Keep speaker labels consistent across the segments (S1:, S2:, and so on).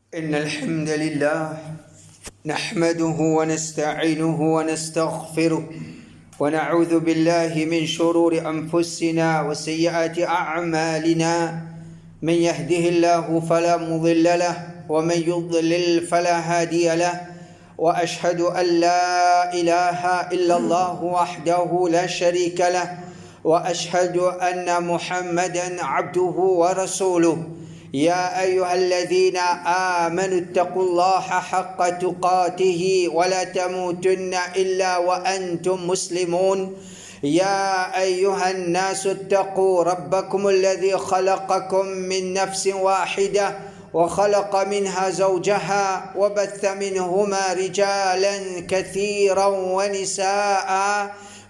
S1: إن الحمد لله نحمده ونستعينه ونستغفره ونعوذ بالله من شرور أنفسنا وسيئات أعمالنا. من يهده الله فلا مضل له ومن يضلل فلا هادي له، وأشهد أن لا إله إلا الله وحده لا شريك له، وأشهد أن محمدا عبده ورسوله. يا أيها الذين آمنوا اتقوا الله حق تقاته ولا تموتن إلا وأنتم مسلمون. يا أيها الناس اتقوا ربكم الذي خلقكم من نفس واحدة وخلق منها زوجها وبث منهما رجالا كثيرا ونساء،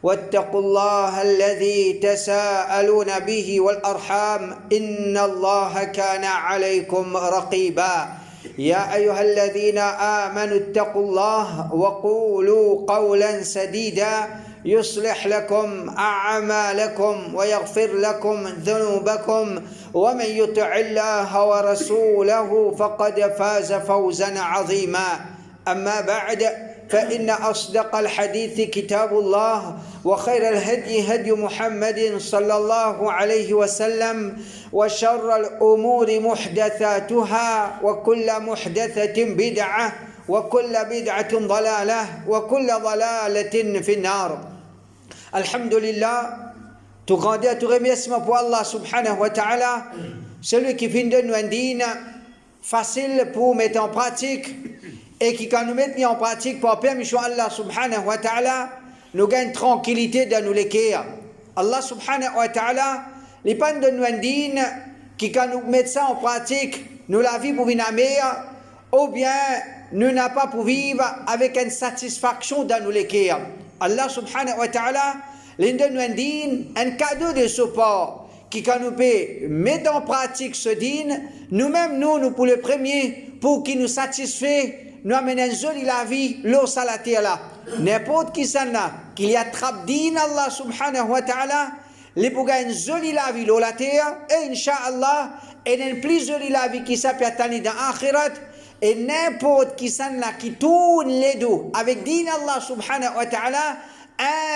S1: واتقوا الله الذي تساءلون به والأرحام إن الله كان عليكم رقيبا. يا أيها الذين آمنوا اتقوا الله وقولوا قولا سديدا يصلح لكم أعمالكم ويغفر لكم ذنوبكم، ومن يطع الله ورسوله فقد فاز فوزا عظيما. أما بعد، فإن أصدق الحديث كتاب الله، وخير الهدي هدي محمد صلى الله عليه وسلم، وشر الأمور محدثاتها، وكل محدثة بدعة، وكل بدعة ضلالة، وكل ضلالة في النار. Alhamdulillah, tout grandeur, tout remerciement pour Allah subhanahu wa ta'ala, celui qui finit de nous un dîne facile pour mettre en pratique, et qui quand nous mettons en pratique par permission Allah subhanahu wa ta'ala, nous gagnons tranquillité dans nos cœurs. Allah subhanahu wa ta'ala, les pannes de nous un dîne, qui quand nous mettons ça en pratique, nous la vie pour une meilleure, ou bien nous n'avons pas pour vivre avec une satisfaction dans nos cœurs. Allah subhanahu wa ta'ala, l'un de nous un dîne, un cadeau de support, qui quand nous peut mettre en pratique ce dîne, nous-mêmes, nous pour le premier, pour qu'il nous satisfait, nous amène une jolie la vie, l'eau salatée là. N'importe qui s'en a, qu'il y a trappe dîne Allah subhanahu wa ta'ala, les pour gagner une jolie la vie, l'eau la terre, et incha'Allah, et une plus jolie la vie qui s'appelle Tani dans l'akhirat, et n'importe qui s'en a, qui tourne les deux, avec dîne Allah subhanahu wa ta'ala,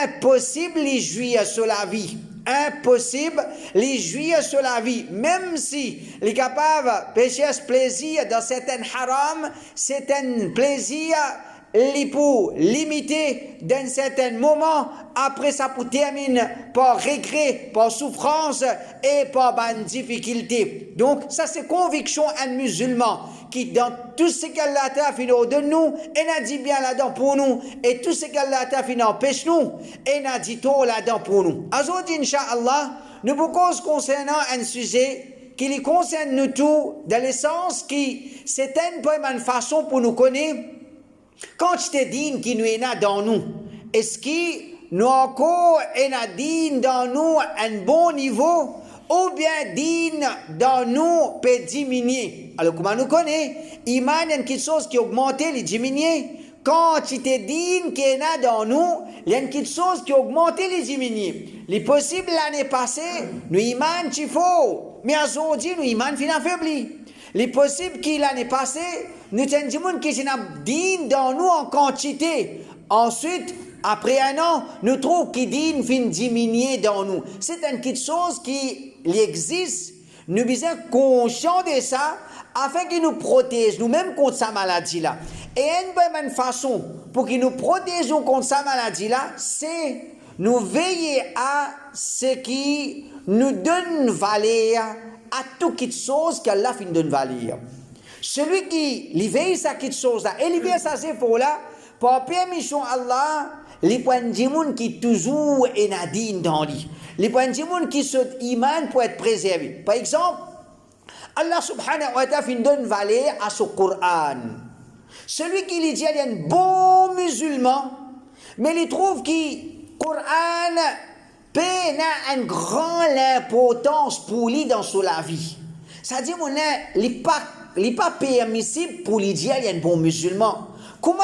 S1: impossible les jouir sur la vie. Impossible les jouir sur la vie, même si les capables pécher ce plaisir dans certains haram, certains plaisirs les pour limiter d'un certain moment, après ça pour terminer par regret, par souffrance et par difficulté. Donc ça c'est conviction un musulman qui dans tout ce qu'Allah t'a fait de nous, et n'a dit bien là-dedans pour nous, et tout ce qu'Allah t'a fait empêche nous, et n'a dit tout là-dedans pour nous. Aujourd'hui, Inch'Allah, nous vous cause concernant un sujet qui les concerne nous tous, dans le sens qui, c'est une bonne façon pour nous connaître, quand je te dis qui nous est là dans nous, est-ce que nous encore est digne dans nous un bon niveau, ou bien digne dans nous peut diminuer. Alors comment nous connaît, iman est quelque chose qui augmente et diminue. Quand tu te digne qui est là dans nous, il y a quelque chose qui augmente et diminue. Les possibles l'année passée, nous iman tu faut, mais aujourd'hui nous iman fin affaibli. Les possibles qui l'année passée, nous avons des gens qui sont dignes dans nous en quantité. Ensuite, après un an, nous trouvons qu'ils dignes fin diminuer dans nous. C'est une petite chose qui existe. Nous sommes conscients de ça afin qu'il nous protège nous-mêmes contre sa maladie-là. Et une bonne façon pour qu'il nous protège contre sa maladie-là, c'est nous veiller à ce qui nous donne valeur à toute petite chose qu'Allah fin donne valeur. Celui qui veille à cette chose-là, et il veille à ces fois-là, par permission Allah, les points de monde qui toujours est nadine dans lui. Les points de monde qui sont iman pour être préservés. Par exemple, Allah subhanahu wa ta'ala donne valeur à ce Coran. Celui qui lui dit qu'il est un bon musulman, mais il trouve que le Coran a une grande importance pour lui dans sa vie. C'est-à-dire qu'il n'est pas permissible pour lui dire qu'il est un bon musulman. Comment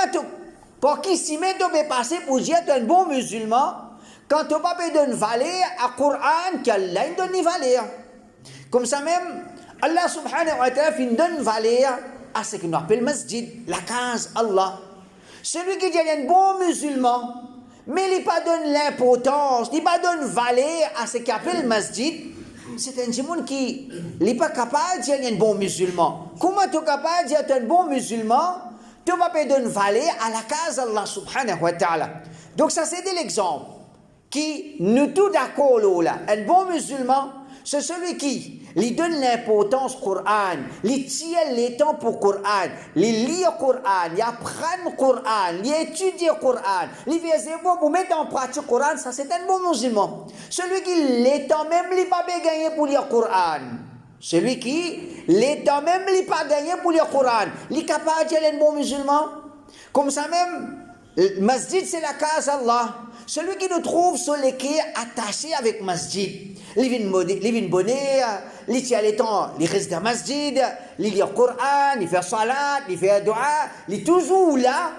S1: pour qui s'y met de passer pour dire que tu es un bon musulman, quand tu pas donner valeur à Coran qu'Allah donne valeur. Comme ça même, Allah subhanahu wa ta'ala donne valeur à ce qu'on appelle masjid, la case Allah. Celui qui dit qu'il y a un bon musulman, mais il n'a pas donné l'importance, il n'a pas donné valeur à ce qu'il appelle masjid, c'est un monde qui n'est pas capable de dire qu'il y a un bon musulman. Comment tu es capable de dire que tu es un bon musulman? Tu ne vas pas donner valeur à la case Allah subhanahu wa ta'ala. Donc ça c'est l'exemple qui nous tous d'accord là. Un bon musulman, c'est celui qui lui donne l'importance au Coran, lui tient le temps pour le Coran, lui lit le Coran, lui apprend le Coran, lui étudie le Coran, lui fait pour mettre en pratique le Coran, ça c'est un bon musulman. Celui qui l'étend même, il n'a pas gagné pour lire le Coran. Celui qui l'étend même, il n'a pas gagné pour lire le Coran. Il est capable de dire un bon musulman. Comme ça même, le masjid c'est la case Allah. Celui qui nous trouve sur les quais attachés avec masjid. Il vient bonner, il tient les temps, il reste dans masjid, il lit le Coran, il fait salat, il fait dua, il est toujours là.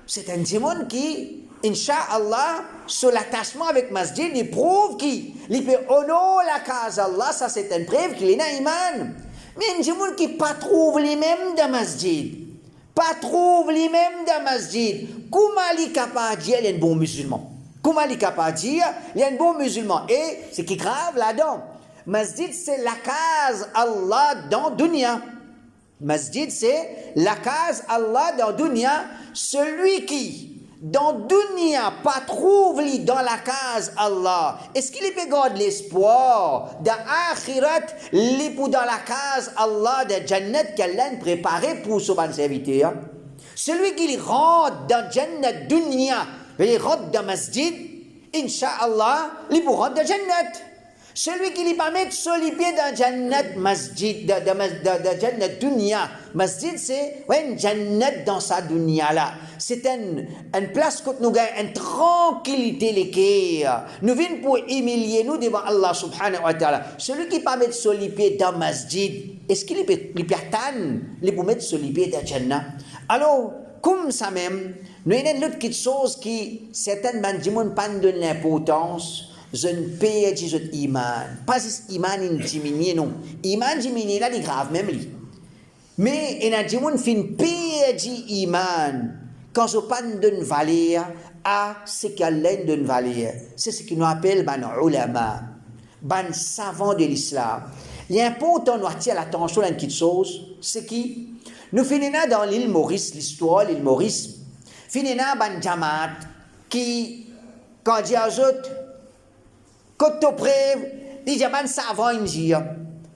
S1: C'est un démon qui, Inch'Allah, sur l'attachement avec masjid, il prouve qu'il peut honorer la case Allah, ça c'est une preuve qu'il est dans l'iman. Mais un démon qui ne trouve lui-même dans masjid, pas trouve lui-même dans masjid, comment il est capable de dire qu'il est un bon musulman? Comment il est capable de dire il y a un bon musulman? Et ce qui est grave là-dedans, masjid c'est la case Allah dans dunya. Masjid c'est la case Allah dans dunya. Celui qui dans dunya pas trouve lui dans la case Allah, est-ce qu'il peut garder l'espoir d'akhirat lui pour dans la case Allah de Jannat qu'Allah a préparé pour son serviteur? Celui qui rentre dans Jannat dunya, il rentre dans masjid, Inch'Allah, il pourra rentrer dans Jannat. Celui qui ne pas mettre sur les pieds dans Jannat, masjid, dans Jannat dunya. Masjid, c'est une Jannat dans sa dunya là. C'est une place que nous gagnons, une tranquillité les cœurs. Nous venons pour humilier nous devant Allah subhanahu wa ta'ala. Celui qui ne pas mettre sur les pieds dans masjid, est-ce qu'il peut attendre, il peut mettre sur les pieds dans Jannat? Alors, comme ça même, nous avons une autre chose qui, certaines gens pas de l'importance, je ne paye pas iman. Pas juste iman diminue, non. Iman diminue là, c'est grave même. Mais il y a des gens qui ne payent pas iman quand je pas de valeur à ce qu'Allah donne valeur. C'est ce que nous appelons les ulama, les savants de l'islam. L'important de attirer l'attention à une petite chose, c'est que nous finissons dans l'île Maurice, l'histoire de l'île Maurice. Finissons dans Jamaat qui, quand il y a autres, quand tu prêves, il y a des savants injir.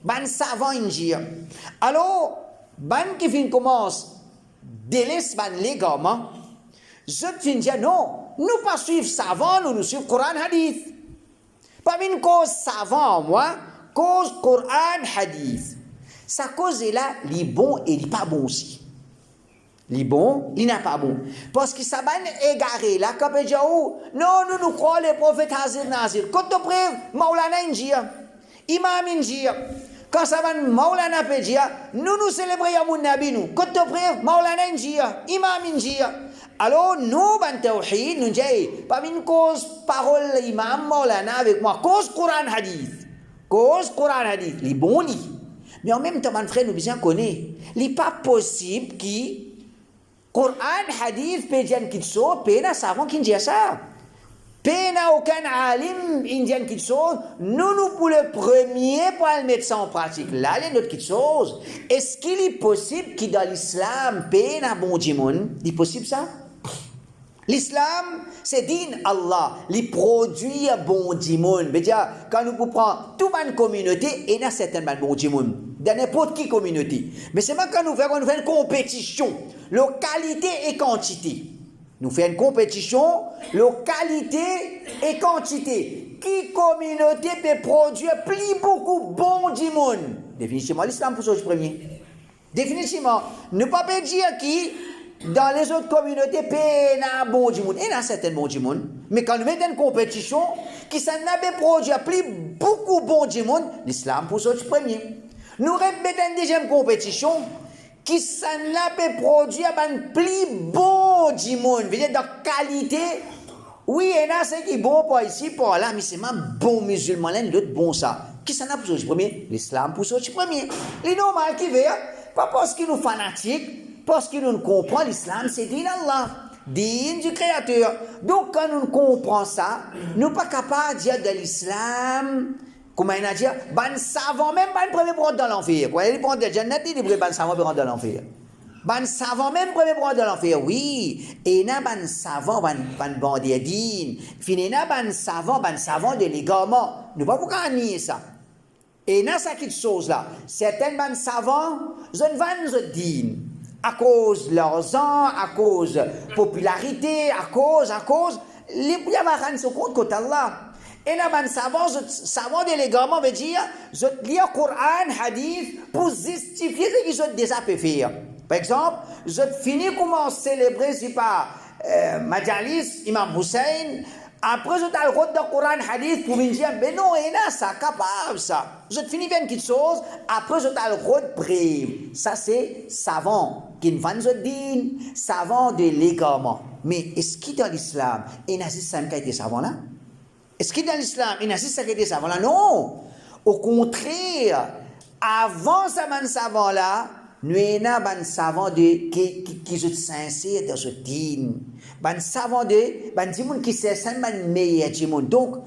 S1: Des savants injir. Alors, ban qui fin commence, délaisse ban légalement, je fin dire non, nous pas suivre savants, nous suivons Coran Hadith. Pas une cause savant, moi, cause Coran Hadith. Sa cause est là, il est bon et il n'est pas bon aussi. Il est bon, il n'est pas bon. Parce que ça va égaré là, quand on dit, oh, non, nous croyons les prophètes Hazir Nazir. Quand on prêve, Maulana Injia, Imam Injia. Quand ça va Maulana Pédia, nous célébrons Yamoun Nabi nous. Quand on prêve, Maulana Injia, Imam Injia. Alors, nous, ban Tawhid, nous disons, pas une cause parole Imam Maulana avec moi, cause Coran Hadith. Cause Coran Hadith, il est bon, lui. Mais en même temps, mon frère, nous bien connaît. Il n'est pas possible que Coran, Hadith, Pédian Kitso, Péna savant qui dit ça. Péna aucun alim indien Kitso, nous pour le premier pour le mettre ça en pratique. Là, il y a une autre chose. Est-ce qu'il est possible que dans l'islam, Péna bon djimoun? Il est possible ça? L'islam, c'est din Allah, il produit bon djimoun. C'est-à-dire, quand nous prenons toute une communauté, il y a certainement bon djimoun. Dans n'importe quelle communauté. Mais c'est quand nous faisons une compétition, localité et quantité. Nous faisons une compétition, localité et quantité. Qui communauté peut produire plus beaucoup bon djimoun? Définitivement, l'islam pour ce premier. Définitivement. Ne pas dire qui dans les autres communautés, il y a bon djimoun. Il y a certains bon djimoun. Mais quand nous mettons une compétition, qui s'en a produit plus beaucoup bon djimoun, l'islam pour ce premier. Nous répétons une deuxième compétition qui s'en a produit plus bon djimoun. Vous dire dans qualité, oui, il y en a ceux qui sont bons pour ici, pour là, mais c'est même bon musulman, l'un l'autre bon ça. Qui s'en a pour ce premier? L'islam pour ce premier. Les normal qui veut. Pas parce qu'ils nous fanatiques, parce qu'ils nous comprennent l'islam, c'est din Allah, din du Créateur. Donc quand nous comprenons ça, nous ne sommes pas capables de dire de l'islam, comment on a dit, ban savant même, ban premier prendre dans l'enfer. Quand il prend de Jannat, il dit ban savant prendre dans l'enfer. Ban savant même premier prendre dans l'enfer, oui. Et na ban savant, ban bandit din. Fini na ban savant de l'égarement. Nous ne pouvons pas nier ça. Et dans cette chose-là, certains ban savants, je ne vais dire, à cause de leurs ans, à cause de popularité, à cause, les gens se compte contre Allah. Et dans ban savants de l'égarement veut dire, je lis le Coran, hadith, pour justifier ce qu'ils ont déjà pu faire. Par exemple, je finis comment célébrer, si pas Majalis, Imam Hussein. Après, je t'ai le Coran hadith pour me dire, ben non, et là, ça capable, ça. Je finis bien quelque chose, après, je t'ai le prime. Ça, c'est savant, qui ne vend din, savant de l'égarement. Mais est-ce qu'il dans l'islam, il n'a ça qui a été savant là? Est-ce qu'il dans l'islam, il n'a ça qui a été savant là? Non! Au contraire, avant ça, man savant là, nous avons ban savant qui sont sincères dans ce din. Ban savant ban dimoun qui c'est ça ban meilleur dimoun. Donc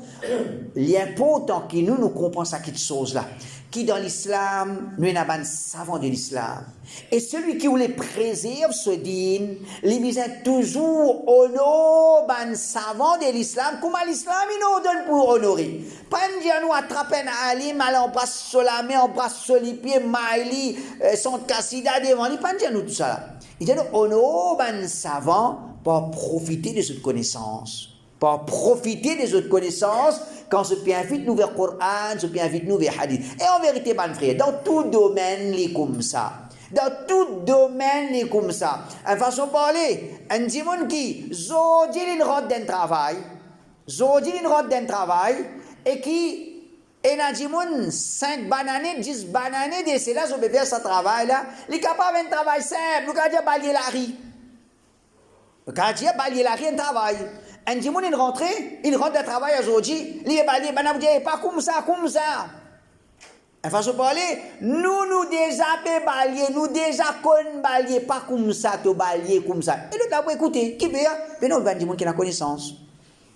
S1: l'important que nous comprenons ça quelque chose là. Qui dans l'islam, nous avons ban savant de l'islam. Et celui qui voulait préserver ce din, il mise toujours honor ban savant de l'islam. Comment l'islam il nous donne pour honorer. Pas dire nous attraper un alim, aller on passe sur la main, on passe sur les pieds, maïli, son cassida devant lui. Pas dire nous tout ça là. Il dit nous honor ban savant pour profiter de cette connaissance. Pour profiter des autres connaissances, quand ce bien vite nous vers le Coran, ce bien vite nous vers le Hadith. Et en vérité, mon frère, dans tout domaine, il est comme ça. Dans tout domaine, il est comme ça. En façon de parler, un dimon qui, zodi une route d'un travail, et qui, et un dimon 5 bananes, 10 bananes, et c'est là, je vais faire ce travail-là, il est capable d'un travail simple, nous allons balayer la rue. Nous allons balayer la rue, un travail. Un dimanche, il rentre de travail aujourd'hui, il est balayé, pas comme ça. En façon de parler, nous déjà balayer, nous déjà balayer, pas comme ça, te balayer comme ça. Et l'autre a écouté, qui veut, mais non, un dimanche qui a connaissance.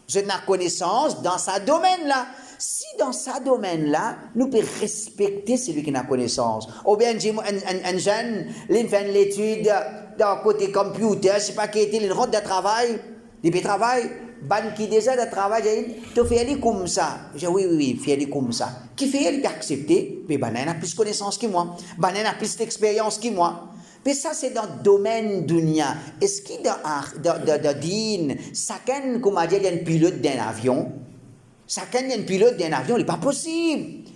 S1: Je n'ai connaissance dans sa domaine là. Si dans sa domaine-là, nous pouvons respecter celui qui a connaissance. Ou bien un jeune, il fait l'étude dans le côté computer, je ne sais pas qui était, il rentre de travail. Il peut travailler, ban qui déjà de travail, tu fais comme ça. Je dis oui, fais comme ça. Qui fait, il peut accepter, mais ban a plus de connaissances que moi, ban a plus d'expérience que moi. Mais ça, c'est dans le domaine dunya. Est-ce qu'il y a dans din, chacun, comme a dit, il y a un pilote d'un avion. Chacun, il y a un pilote d'un avion, il n'est pas possible.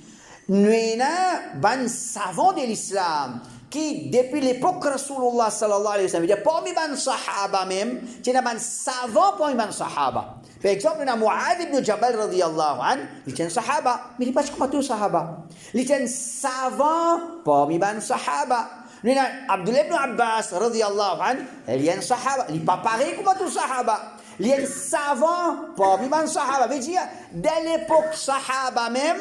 S1: Nous avons ban savant de l'islam. Qui, depuis l'époque Rasulullah sallallahu alayhi wa sallam, parmi les sahaba même, il y a des savants parmi les sahaba. Par exemple, il y a Mu'adh ibn Jabal radiyallahu anhu, il est un sahaba, mais il n'est pas comme tous les sahaba. Il est un savant parmi les sahaba. Il y a Abdullah ibn Abbas radiyallahu anhu, il est un sahaba, il n'est pas pareil comme tous les sahaba. Il est un savant parmi les sahaba. Ça veut dire, dès l'époque sahaba même,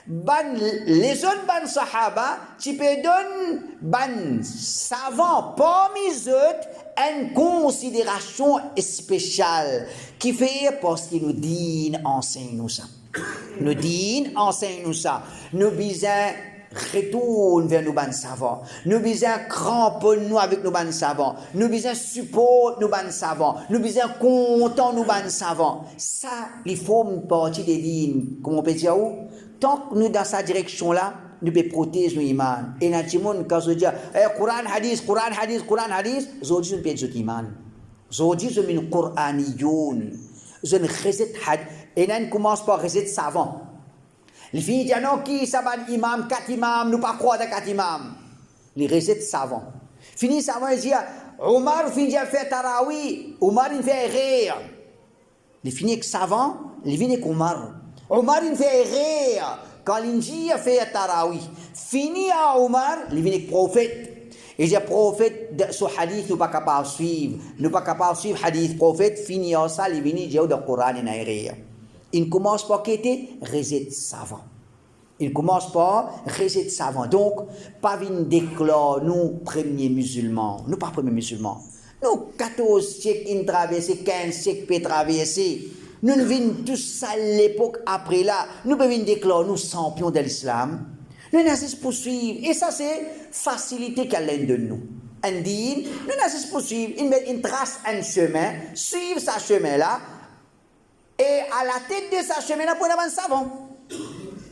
S1: les autres ban sahaba, tu peux donner ban savant parmi eux une considération spéciale qui fait parce que nous din enseigne nous ça. Nous din enseigne nous ça. Nous besoin retourne vers nos ban savants. Nous besoin cramponne nous avec nos ban savants. Nous besoin support nos ban savants. Nous besoin content nos ban savants. Ça, il faut une partie des din. Comment on peut dire où? Tant que nous dans cette direction-là, nous pouvons protéger nos imams. Et dans le monde, quand je dis Coran, hadith, aujourd'hui, je ne peux pas iman. Aujourd'hui, je suis un Coraniyoun. Je ne réside hadith. Et là, on commence par résider savant. Les filles disent non, qui ça va imam, 4 imams, nous ne pas croire dans 4 imams. Les résides savants. Fini savant, ils disent Omar finit de faire Tarawi, Omar il fait rire. Les finis savants, les finis Omar. Omar il fait rire quand l'Inji a fait Tarawi. Fini à Omar, il vient prophète. Et le prophète, ce hadith, nous pas capable de suivre. Nous pas capable de suivre hadith prophète. Fini à ça, il vient dire le Coran est rire. Il commence par quitter, résident savant. Il commence par réciter savant. Donc, pas venir déclare nous premiers musulmans. Nous pas premiers musulmans. Nous 14 siècles in traversé, 15 siècles peut traverser. Nous venons tous à l'époque après là. Nous pouvons déclarer nous champions de l'islam. Nous n'assistons poursuivre. Et ça c'est facilité qu'elle a de nous. On dit, nous n'assistons poursuivre. Il met une trace, un chemin. Suivre ce chemin là. Et à la tête de ce chemin là, pour nous savant.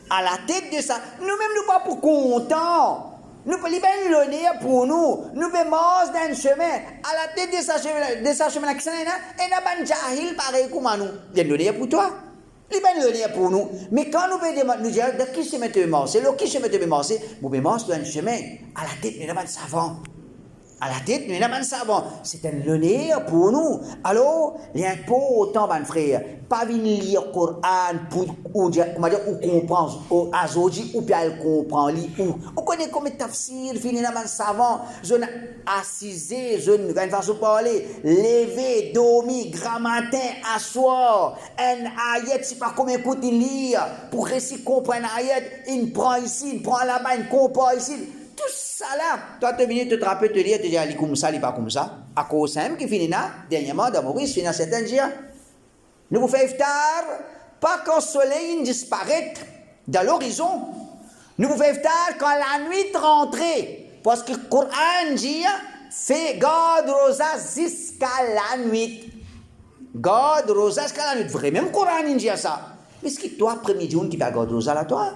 S1: À la tête de ça, nous-mêmes, nous pas pour contents. Nous pouvons l'honneur pour nous. Nous pouvons marcher dans un chemin. À la tête de ce chemin, qui et nous avons jahil pareil comme nous. Il y a l'honneur pour toi. Il y a l'honneur pour nous. Mais quand nous pouvons nous dire, de qui chemin tu veux marcher? De qui chemin tu veux marcher? Nous pouvons marcher dans un chemin. À la tête, nous avons savant. À la tête, nous avons savant. C'est un honneur pour nous. Alors, il y a un important, mon frère. Pas venir lire le Coran pour dire, comment dire, ou comprendre, ou azodi, ou bien comprendre, ou. On connaît comme tafsir, fini dans un savant, zone assisé, zone, une façon de parler, lever, dormir, grand matin, asseoir, un ayat, c'est pas comme écoute, il lire, pour réussir comprendre un ayat, il prend ici, il prend là-bas, il compare ici. Tout ça là, toi tu viens te trapper, te dire, tu dis, il comme ça, il pas comme ça. À cause simple qui finit là, dernièrement, dans Maurice, finit dans certains jours. Nous vous faisons iftar, pas quand le soleil disparaît dans l'horizon. Nous vous faisons iftar quand la nuit rentre. Parce que le Coran dit, fais garde rosa jusqu'à la nuit. Garde rosa jusqu'à la nuit. Vrai, même le Coran dit ça. Mais est-ce que toi, premier jour, qui fait garde rosa là, toi?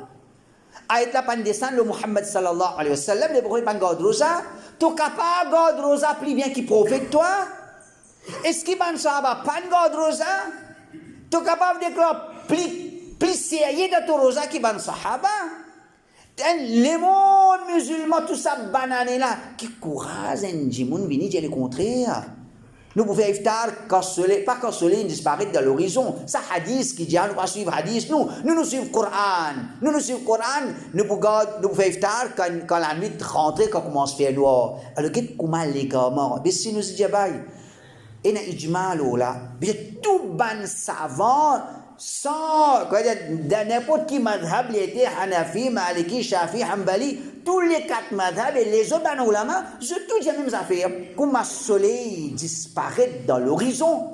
S1: Ayat la pandescend le Muhammad sallallahu alayhi wa sallam, le prophète garde rosa. Tu es capable de garde rosa plus bien qu'il prophète toi? Est-ce qu'il va pas garde rosa? Tu es capable de déclarer plus sérieux de ton rosa qui ban sahaba. Les mondes musulmans, tout ça, banane là, qui courage, un jimoun vini dire le contraire. Nous pouvons faire iftar quand soleil, pas quand soleil disparaît de l'horizon. Ça hadith qui dit, nous pas suivre hadith, nous suivons le Coran. Nous suivons le Coran, nous pouvons faire iftar quand la nuit rentre, quand commence à faire noir. Alors, qu'est-ce qu'on les gamins? Mais si nous disons, et na ijmalo là, tout ban savant sans quoi dire dans n'importe qui madhab, il était Hanafi, Maliki, Shafi, Hanbali, tous les 4 madhab et les autres ban ulama, c'est toutes les mêmes affaires. Comme le soleil disparaît dans l'horizon,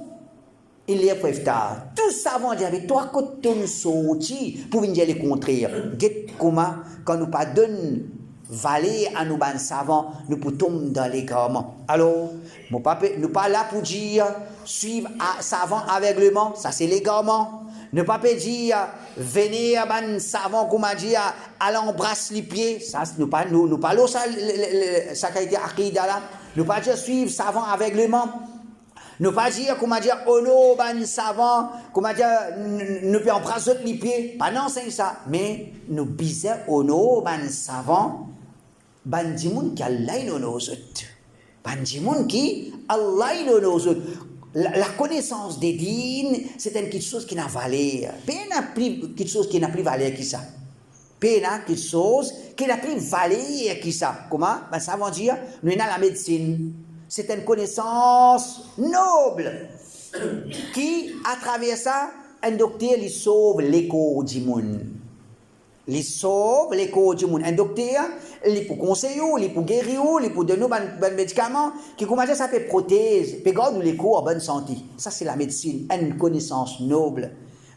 S1: il y a pour iftar. Tout savant dit avec toi quand on sorti pour venir le contraire. Get comment quand nous pas donne valer à nous ban savants, nous pour tomber dans les gamins. Alors, nous pas là pour dire suivre savant aveuglement, ça c'est les gamins. Ne pas dire venez à ban savant comme dire aller embrasser les pieds, ça nous pas là ça qui a été akida là. Nous pas dire suivre savant aveuglement. Ne pas dire comment dire oh non ban savant comment dire ne pas embrasser les pieds, pas non c'est ça, mais nous bisons oh non ban savant. Bandimoun qui Allah il nous Bandimoun qui Allah il nous la connaissance des dînes c'est quelque chose qui n'a valeur. Quelque chose qui n'a plus valeur que ça. Quelque chose qui n'a plus valeur que ça. Comment? Ben ça veut dire nous avons la médecine. C'est une connaissance noble qui à travers ça un docteur il sauve l'écho du monde. Il sauve les corps du monde. Un docteur, il peut conseiller, il peut guérir, il peut donner des médicaments qui, comment dire, ça peut protéger, peut garder les corps en bonne santé. Ça, c'est la médecine, une connaissance noble.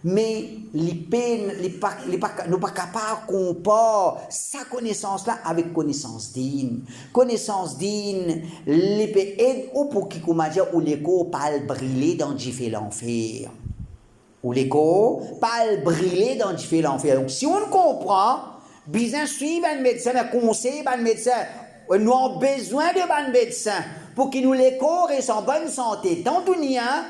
S1: Mais les peines, nous pas capables de comparer sa connaissance-là avec connaissance digne. Connaissance digne, les peut aider ou pour qui, comment dire, où les corps parlent briller dans différents fers. Ou les corps parlent briller dans différents fers. Donc, si on comprend, bien suivre un médecin, un conseil un médecin, nous avons besoin de un médecin pour qu'il nous les corps et en bonne santé. Tant qu'on y a,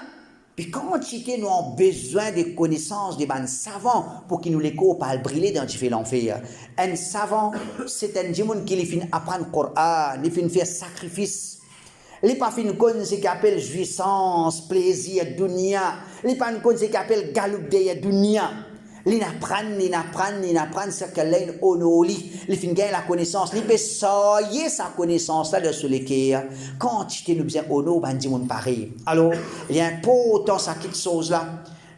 S1: puis quantité nous avons besoin de connaissances de ban savants pour qu'il nous les corps parlent briller dans différents fers. Un savant, c'est un djimoun qui finit apprendre le Coran, il finit faire sacrifice. Les pas fin connaît ce qu'on appelle jouissance, plaisir, dunya. Les pas connaît ce qu'on appelle galoup de dunya. Les n'apprennent ce qu'elle a une honoli. Les fin gagne la connaissance. Les peut sailler sa connaissance là de ce l'équerre. Quand tu nous besoin honor, ben dis mon pareil. Alors, il y a importance à quelque chose là.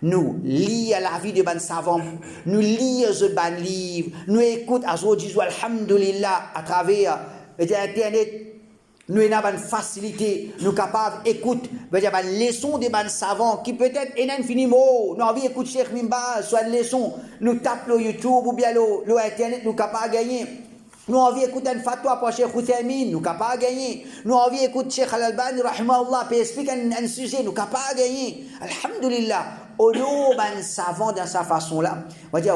S1: nous lire la vie de ban savants, nous lire ce ban livre, nous écoute à ce alhamdulillah à travers internet. Nous avons une facilité, nous sommes capables d'écouter une leçon des ban savants qui peut-être est infiniment. Nous avons envie d'écouter Cheikh Mimba, soit une leçon, nous tapons le YouTube ou bien le Internet, nous sommes capables de gagner. Nous avons envie d'écouter une fatwa pour Cheikh Uthaymin, nous sommes capables de gagner. Nous avons envie d'écouter Cheikh Al-Albani, rahimahullah, pour expliquer un sujet, nous sommes capables de gagner. Alhamdulillah. Au lieu ban savant dans sa façon-là, on va dire,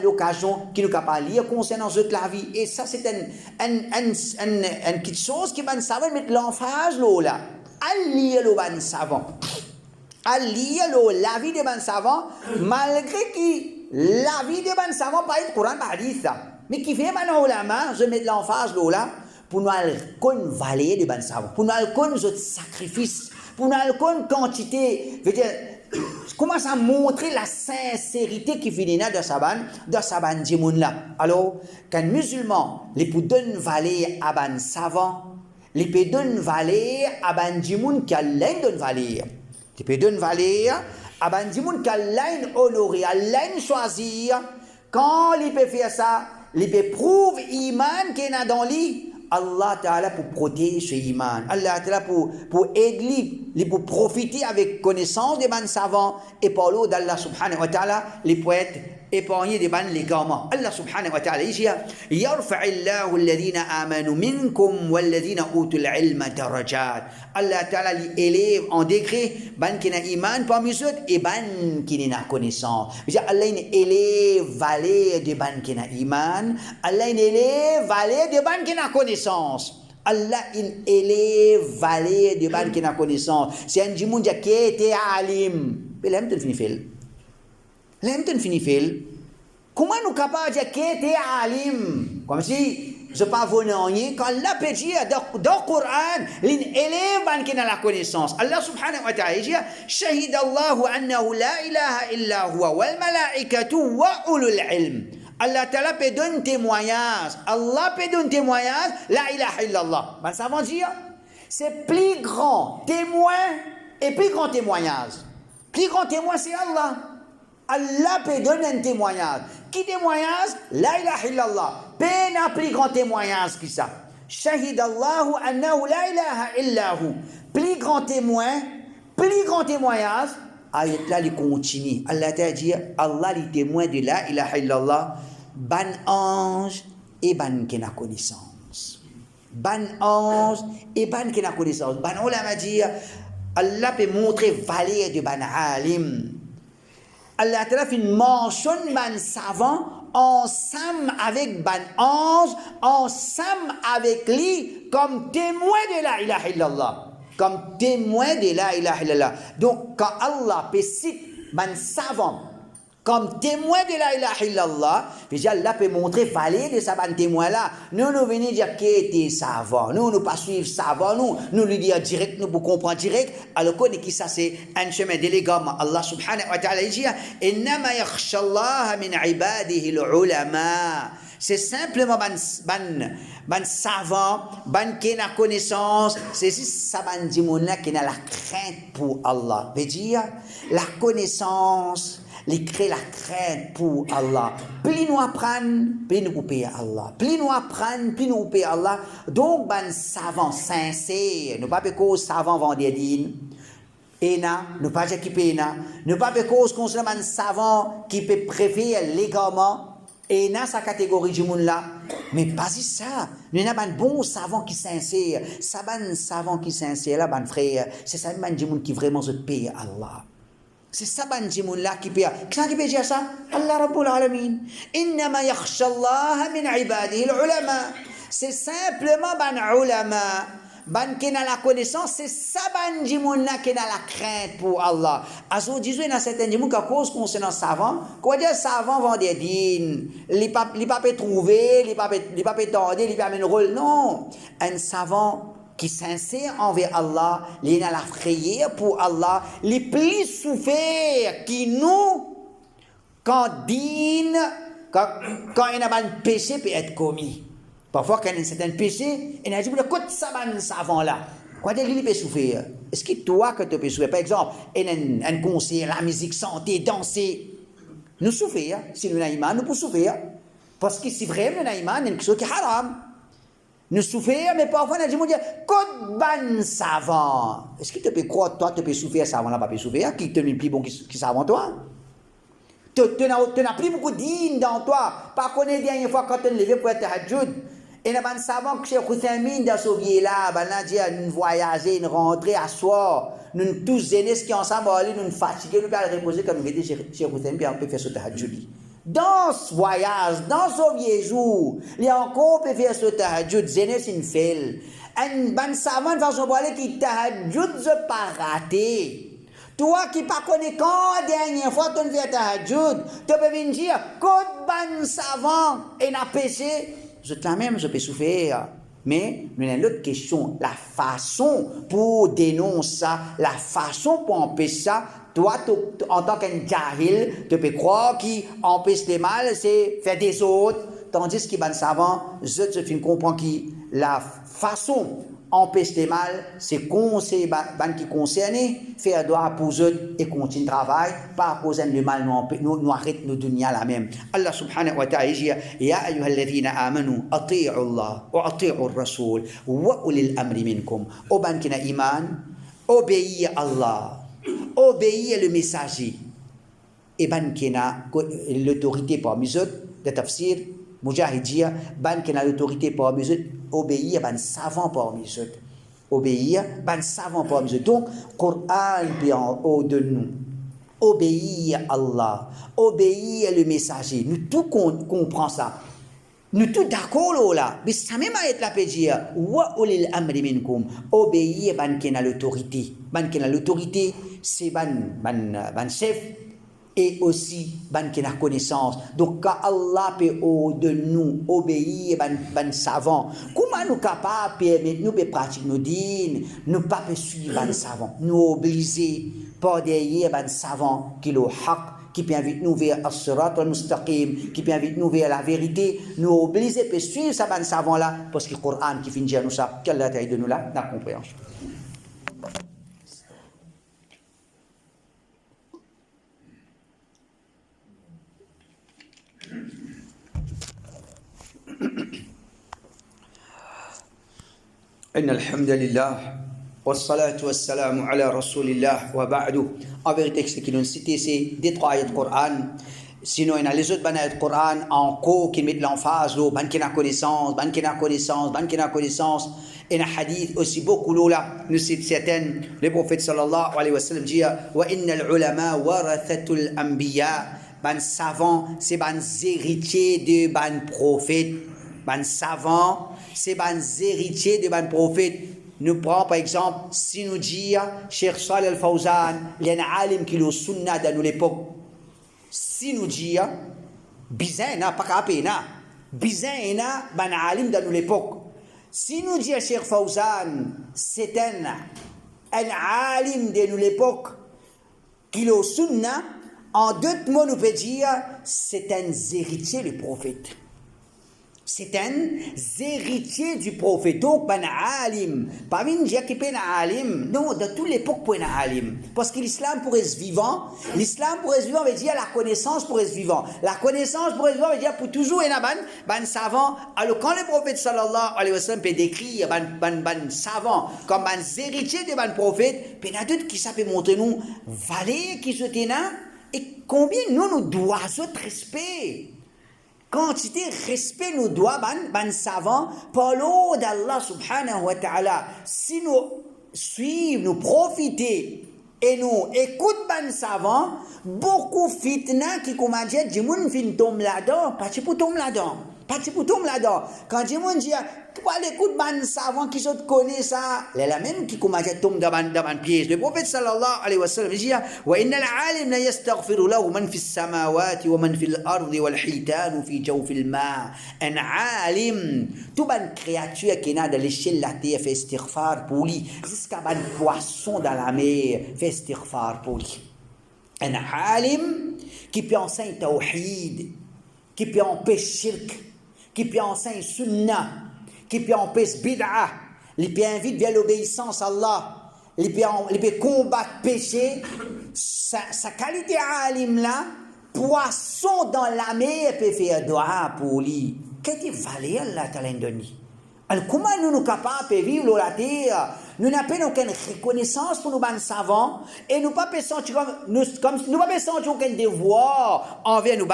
S1: l'occasion qui nous capable de lire concernant la vie. Et ça, c'est une petite chose qui ban savant mettre l'emphase là. À lire le ban savant. À lire la vie des ban savants, malgré que la vie des ban savants pas être Coran par hadith. Mais qui fait maintenant ulama, je mets l'emphase là, pour nous connaître valeur des ban savants, pour nous connaître notre sacrifice, pour nous connaître quantité, veut dire, commence à montrer la sincérité qui finit dans Saban Djimoun là. Alors, quand musulman, les peut donner valeur à ban savant, les peut donner valeur à ban Djimoun qui a l'aine donne valeur. Les peut donner valeur à ban Djimoun qui a l'aine honoré, à l'aine choisir. Quand il peut faire ça, il peut prouver iman qu'il y a dans lui. Allah Ta'ala pour protéger ce iman. Allah Ta'ala pour aider, pour profiter avec connaissance des ban savants et par l'eau d'Allah Subhanahu wa Ta'ala, les poètes épargner des ban légalement. Allah Subhanahu wa Ta'ala dit Yarfa'illahu alladhina amanu minkum walladhina utul ilma darajat. Allah Ta'ala élève en degré ban qui n'a iman parmi eux et ban qui n'a connaissance. Allah élève valeur de ban qui n'a iman, Allah élève valeur de ban qui n'a connaissance. Allah élève valeur de ban qui n'a connaissance. C'est un djimoun qui était alim. Mais là, tu finis faire. Comment nous sommes capables de dire qu'il était alim? Comme si je ne pas venir quand Allah peut dire dans le Coran, l'élève qui a la connaissance. Allah subhanahu wa ta'ala dit Shahid Allahu annahu la ilaha illa huwa wal malaikatu wa ulul ilm. Allah Ta'ala peut donner témoignage. Allah peut donner témoignage. La ilaha illallah. Ben, ça veut dire, c'est plus grand témoin et plus grand témoignage. Plus grand témoin, c'est Allah. Allah peut donner un témoignage. Qui témoignage? La ilaha illallah. Peu n'a plus grand témoignage que ça. Shahid Allahu annahu la ilaha illahu. Plus grand témoin, plus grand témoignage. Ayat là, il continue. Allah t'a dit, Allah, il témoin de la ilaha illallah, ban ange et ban qui n'a connaissance. Ban ange et ban qui n'a connaissance. Ban ulama dit, Allah peut montrer valeur de ban alim. Allah t'a fait une mention ban savant ensemble avec ban ange, ensemble avec lui comme témoin de la ilaha illallah. Comme témoin de la ilaha illallah. Donc, quand Allah peut citer un savant comme témoin de la ilaha illallah, déjà Allah peut montrer valeur de ce témoin-là. Nous venons dire qu'il était savant. Nous ne pas suivre savant. Nous lui dire direct, nous pour comprendre direct. Alors, qu'on est qui ça, c'est un chemin d'élégant. Allah subhanahu wa ta'ala dit Innama yakhsha Allah min ibadihi al-ulama. C'est simplement ban savant, ban qui a connaissance, c'est ça ban dimoun-là qui a la crainte pour Allah. Veut dire, la connaissance, les crée la crainte pour Allah. Plus nous apprenons, plus nous payer Allah. Plus nous apprenons, plus nous payer Allah. Donc, ban savant sincère, nous pas cause savant vendédine. Ena, nous pas équiper Ena, nous pas cause concernant un savant qui peut préférer légalement. Et dans sa catégorie du monde là, mais pas ça. Nous avons un bon savant qui sincère. Ça un savant qui sincère là, ban frère. C'est ça un du monde qui vraiment se paye Allah. C'est ça un du monde là qui paye. Qui peut dire ça? Allah Rabbul Alamin. Innama yakhsha Allah min ibadihi al-ulama. C'est simplement ban ulama. Ban qui a la connaissance, c'est ça ban du monde là qui a la crainte pour Allah. Azo disons dans certains du monde qu'à cause concernant savant, quoi dire savant vend des dînes, il pas trouver, il pas tendre, il pas mener rôle. Non, un savant qui sincère envers Allah, il a la prière pour Allah, les plus souffert qui nous quand dîne quand il a un péché peut être commis. Parfois, quand il y a un certain péché, il a dit, écoute, ça va un savant là. Quand il peut souffrir, est-ce que toi que tu peux souffrir? Par exemple, un concert, la musique, santé, danser, nous souffrir. Si nous n'avons pas, nous pouvons souffrir. Parce que c'est vrai, nous n'avons pas, quelque chose qui est haram. Nous souffrir, mais parfois, nous disons, côte ban savant. Est-ce que tu peux croire, toi, tu peux souffrir, savant là, pas peux souffrir? Qui te met plus bon qui savant toi? Tu n'as plus beaucoup d'înes dans toi. Par contre, la dernière fois, quand tu es levé pour être tahajjud, et nous avons savant que Cheikh Hussein dans ce vieux-là, nous voyager, nous rentrer à soir, nous tous jeunes qui ensemble, nous fatigués, nous pouvons reposer comme nous dit Cheikh Hussein, puis on peut faire ce tahajjud. Dans ce voyage, dans ce vieux jour, il y a encore peut faire ce tahajjud, jeunes une fêle. Un bon savant de façon pour aller qui tahajjud ne pas rater. Toi qui ne connais quand la dernière fois tu fais tahajjud, tu peux venir dire, quand bon savant et n'a péché, je te la même, je peux souffrir. Mais nous avons une autre question, la façon pour dénoncer ça, la façon pour empêcher ça. Toi, en tant qu'un jahil, tu peux croire qui empêche les mal, c'est faire des autres. Tandis que les savants, je comprends qui la façon empêche les mal, c'est conseiller qui concerne, faire droit pour eux et continuer le travail, pas cause le mal, nous arrête nos dunya la même. Allah subhanahu wa ta'ala dit, Ya ayyuhalladhina amanu, ati'u Allah, wa ati'u al-Rasul, wa ulil amri minkum. Au ban qui n'a iman, obéir à Allah, obéir le messager. Et ban qui n'a l'autorité parmi eux, de tafsir, Mujahid dit, ban qui n'a l'autorité parmi eux, obéir ban savant parmi eux. Obéir ban savant parmi eux. Donc, Coran peut en haut de nous. Obéir à Allah, obéir le messager. Nous tout comprenons ça. Nous tous d'accord là. Mais ça même être la peut dire, wa ulil amri minkum. Obéir ban qui n'a l'autorité. Ban qui n'a l'autorité, c'est ban chef. Et aussi, ban qui n'a connaissance. Donc, quand Allah peut de nous obéir, ban savant, comment nous capables de permettre, nous de pratiquer nos dînes, nous pas suivre ban savant, nous obliger par derrière ban savant qui le haq, qui peut inviter nous vers as-sirat al-mustaqim, qui peut inviter nous vers la vérité, nous obliger de suivre ça ban savant là, parce que le Coran qui finit de nous ça, qu'Allah t'aide de nous là, dans la compréhension. إن الحمد لله والصلاة والسلام على رسول الله وبعد. En vérité, ce qui nous cite, c'est des trois ayats de Coran. Sinon, il y a les autres ayats de Coran en cours qui mettent l'emphase, ban qui n'a connaissance, ban qui n'a connaissance, ban qui n'a connaissance. Et un hadith aussi beaucoup là, nous cite certaines. Le prophète sallallahu alayhi wa sallam dit, wa inna al-ulama warathatul anbiya. Ban savant, c'est ban héritier de ban prophète. Ban savant, c'est ban héritier de ban prophète. Nous prenons par exemple, si nous disons, Cheikh Salih al-Fawzan, il y a un alim qui le sunna dans l'époque. Si nous disons, bizarre, pas capé, bizarre, ban alim dans l'époque. Si nous disons, Cheikh Fawzan, c'est un alim de l'époque qui le sunna, en deux mots, nous pouvons dire, c'est un héritier du prophète. C'est un héritier du prophète. Donc, ben alim. Pas une dire qu'il est un alim. Non, de toute l'époque, pour un alim. Parce que l'islam pour être vivant, l'islam pour être vivant veut dire la connaissance pour être vivant. La connaissance pour être vivant veut dire pour toujours un ban savant. Alors, quand le prophète sallallahu alayhi wa sallam peut décrire ban savant comme ban héritier de ban prophète, il y a d'autres qui savent montrer nous, valeur qui se tient et combien nous doit notre respect. Quantité respect nous doit ban savant par l'eau d'Allah subhanahu wa ta'ala. Si nous suivons, nous profiter et nous écoutons ban savant, beaucoup fitna qui commencent à dire, du monde fin tombe là-dedans, pas pour tomber là-dedans. Pas pour tomber là-dedans. Quand du monde dit, toi l'écoute ban savant qui se connaît ça, c'est la même qui commence à tomber dans un piège. Le prophète sallallahu alayhi wa sallam dit, wa inna al-alim la yastaghfiru lahu man fi as-samawati wa man fi al-ardi wal hitanu fi jawfi al-ma. Un alim, tout ban créature qui est dans l'échelle de la terre fait istighfar pour lui, jusqu'à ban poisson dans la mer fait istighfar pour lui. Un alim qui peut enseigner tawhid, qui peut empêcher shirk, qui peut enseigner sunnah, qui peut empêcher bid'ah. il peut inviter vers l'obéissance à Allah, il peut combattre péché, sa qualité alim là, poisson dans la mer peut faire doigt pour lui. Qu'est-ce que valait Allah t'a donné? Alors comment nous sommes capables de vivre sur la terre? Nous n'avons pas aucune reconnaissance pour nous savants et nous pas sentir nous pas sentir aucun devoir envers nous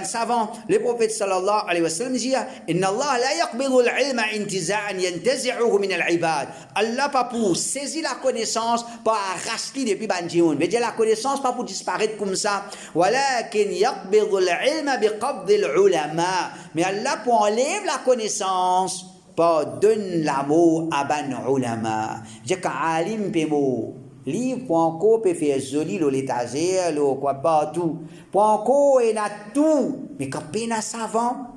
S1: savants. Le prophète sallallahu alayhi wa sallam dit inna Allah la yaqbidu al-ilma intiza'an yantazi'uhu min al-ibad. Allah pas pour saisir la connaissance, pas arracher depuis banjioun. Veut dire la connaissance pas pour disparaître comme ça. Walakin yaqbidu al-ilma biqabd al-ulama. Mais Allah pour enlever la connaissance, pas donne l'amour à ban ulama. J'ai qu'un alim pémo, livre pour encore peut faire joli l'étagère, quoi partout. Pour encore il a tout, mais quand il a savant,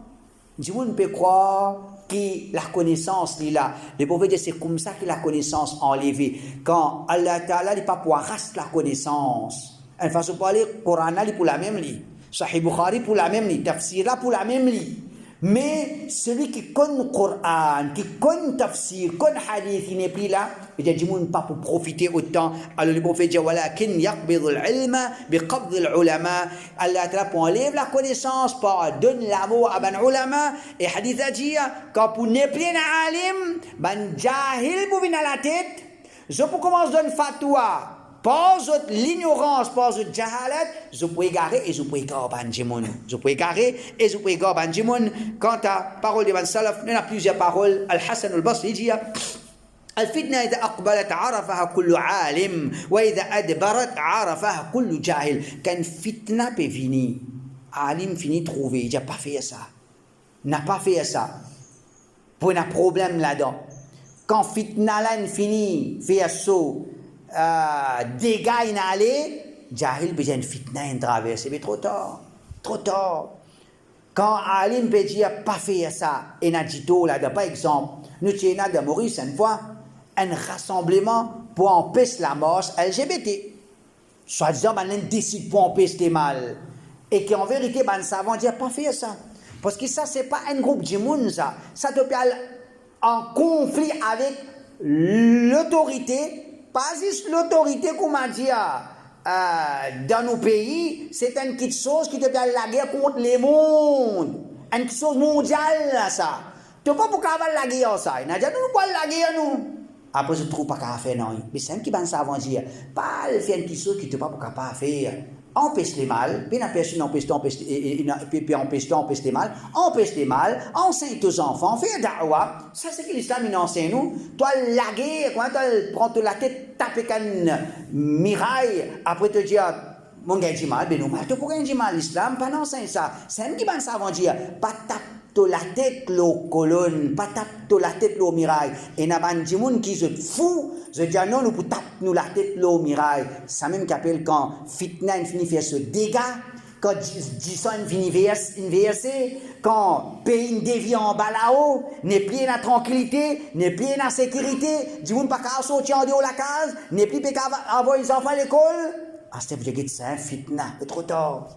S1: on peut croire que la connaissance est là. Le prophète dit c'est comme ça que la connaissance enlevée. Quand Allah Ta'ala n'est pas pour arracher la connaissance. Une façon de parler, Coran est pour la même lit, Sahih Bukhari pour la même lit, Tafsir pour la même lit. Mais celui qui connaît le Coran, qui connaît le tafsir, connaît le hadith, il n'est plus là, il dit pas pour profiter autant. Alors le prophète dit walakin yaqbidu al-ilma biqabd al-ulama. Allah Ta'ala pour enlever la connaissance, pour donner l'amour à ban ulama. Et hadith a dit quand pour ne plus un alim, ban jahil pour venir à la tête, je peux commencer à donner fatwa. Pas l'ignorance, pas le jahalat, je peux égarer et je peux égarer banjimoun. Je peux égarer et je peux égarer banjimoun. Quant à parole de Ban Salaf, il y a plusieurs paroles. Al-Hassan al-Basri dit الفتنة إذا أقبلت عرفها كل عالم وإذا أدبرت عرفها كل جاهل. Quand fitna peut venir, alim finit trouver, il n'a pas fait ça. N'a pas fait ça. Pour un problème là-dedans. Quand fitna là finit, fait ça. Dégâts inhalés, Jahil peut dire une fitna in traverse, mais trop tard. Quand Alim peut dire pas faire ça, et n'a dit tout là, par exemple, nous tiens de Maurice une fois un rassemblement pour empêcher la marche LGBT. Soit-disant, on décide pour empêcher les mal. Et qu'en vérité, on savant dire pas faire ça. Parce que ça, c'est pas un groupe de monde, ça. Ça te parle en conflit avec l'autorité. Pas juste l'autorité, comment dire, dans nos pays, c'est une petite chose qui te fait la guerre contre le monde. Une petite chose mondiale, ça. Tu ne peux pas avoir la guerre, ça. Il n'a dit, nous, pas la guerre, nous. Après, je ne trouve pas qu'à faire, non. Mais c'est un qui va savoir dire, pas faire une petite chose qui ne peut pas faire. Empêche les mal, puis empêche les mal, empêche les mal, enseigne aux enfants, fais da'wa. Ça, c'est que l'islam il enseigne nous. Toi, la guerre, quand tu prends la tête, taper une miraille, après te dire, mon gars, dit mal, ben non, tu pourrais dire mal, l'islam, pas n'enseigne ça. C'est un qui va savoir dire, pas tape la tête, le colonne, pas tape la tête, le miraille. Et n'a pas dit moun qui se fout. Je dis non, nous pour taper nous la tête l'eau miraille. Ça même qu'appelle quand fitna finit faire ce dégât, quand Jison finit verser, quand pays dévie en bas là-haut, n'est plus dans la tranquillité, n'est plus dans la sécurité, du monde pas qu'à sortir en dehors de la case, n'est plus qu'à avoir les enfants à l'école. Ah, c'est pour dire que c'est un fitna, trop tard.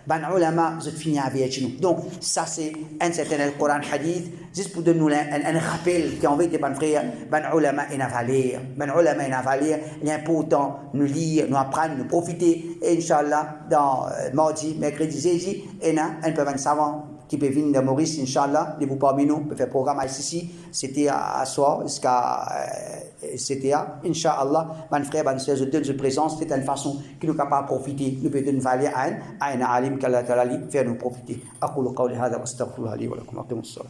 S1: Ben, ulama, je finis avec nous. Donc, ça, c'est un certain Coran hadith, juste pour donner un rappel qui en vérité, ben, frère, ben, ulama, il est important de nous lire, nous apprendre, nous profiter. Et Inch'Allah, dans mardi, mercredi, jeudi, il y a un peu de savant qui peut venir de Maurice, Inch'Allah, de vous parmi nous, peut faire programme ici, c'était à soir, jusqu'à CTA, Inch'Allah, mon frère, mon soeur, je donne de présence, c'est une façon qui nous est capable de profiter, nous peut donner valeur à un alim qu'Allah Ta'ala faire nous profiter. أقول قولي هذا وأستغفر الله لي ولكم. أقيموا الصلاة.